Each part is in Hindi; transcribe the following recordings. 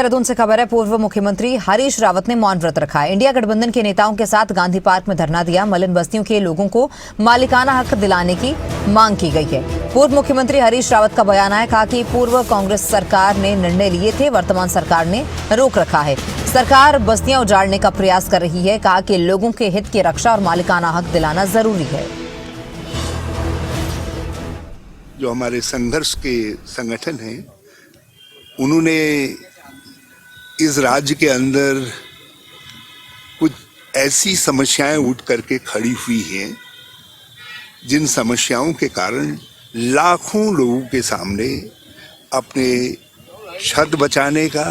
देहरादून से खबर है। पूर्व मुख्यमंत्री हरीश रावत ने मौन व्रत रखा है। इंडिया गठबंधन के नेताओं के साथ गांधी पार्क में धरना दिया। मलिन बस्तियों के लोगों को मालिकाना हक दिलाने की मांग की गई है। पूर्व मुख्यमंत्री हरीश रावत का बयान है, कहा कि पूर्व कांग्रेस सरकार ने निर्णय लिए थे, वर्तमान सरकार ने रोक रखा है। सरकार बस्तियां उजाड़ने का प्रयास कर रही है। कहा कि लोगों के हित की रक्षा और मालिकाना हक दिलाना जरूरी है। जो हमारे संघर्ष के संगठन हैं, उन्होंने इस राज्य के अंदर कुछ ऐसी समस्याएं उठ करके खड़ी हुई हैं, जिन समस्याओं के कारण लाखों लोगों के सामने अपने छत बचाने का,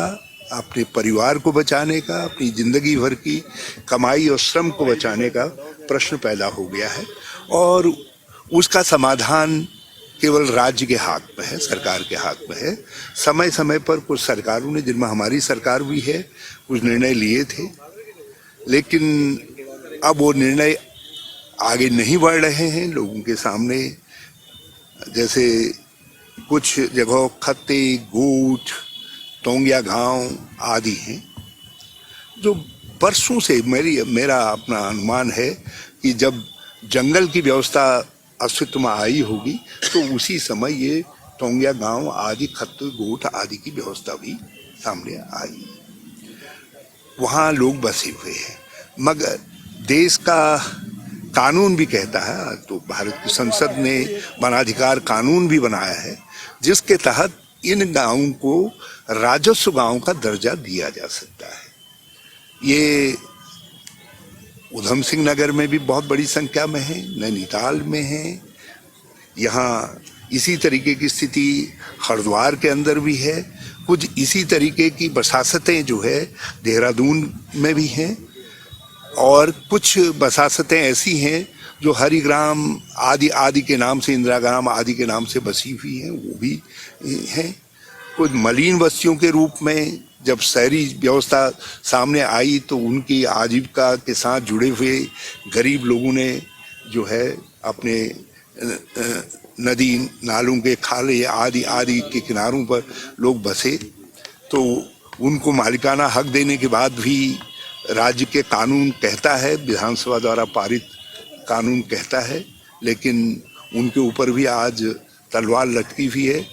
अपने परिवार को बचाने का, अपनी जिंदगी भर की कमाई और श्रम को बचाने का प्रश्न पैदा हो गया है। और उसका समाधान केवल राज्य के हाथ में है, सरकार के हाथ में है। समय समय पर कुछ सरकारों ने, जिनमें हमारी सरकार भी है, कुछ निर्णय लिए थे, लेकिन अब वो निर्णय आगे नहीं बढ़ रहे हैं लोगों के सामने। जैसे कुछ जगहों खत्ते, गोठ, टोंगिया गांव आदि हैं, जो वर्षों से मेरा अपना अनुमान है कि जब जंगल की व्यवस्था अस्तित्व में आई होगी तो उसी समय ये टोंगिया गांव आदि, खत्ते, गोठ आदि की व्यवस्था भी सामने आई। वहाँ लोग बसे हुए हैं, मगर देश का कानून भी कहता है, तो भारत की संसद ने वनाधिकार कानून भी बनाया है, जिसके तहत इन गांवों को राजस्व गांव का दर्जा दिया जा सकता है। ये उधम सिंह नगर में भी बहुत बड़ी संख्या में है, नैनीताल में है, यहाँ इसी तरीके की स्थिति हरिद्वार के अंदर भी है। कुछ इसी तरीके की बसासतें जो है देहरादून में भी हैं, और कुछ बसासतें ऐसी हैं जो हरिग्राम आदि आदि के नाम से, इंदिरा ग्राम आदि के नाम से बसी हुई हैं, वो भी हैं। कुछ मलिन बस्तियों के रूप में जब शहरी व्यवस्था सामने आई तो उनकी आजीविका के साथ जुड़े हुए गरीब लोगों ने जो है अपने नदी नालों के खाले आदि आदि के किनारों पर लोग बसे, तो उनको मालिकाना हक देने के बाद भी राज्य के कानून कहता है, विधानसभा द्वारा पारित कानून कहता है, लेकिन उनके ऊपर भी आज तलवार लटकी हुई है।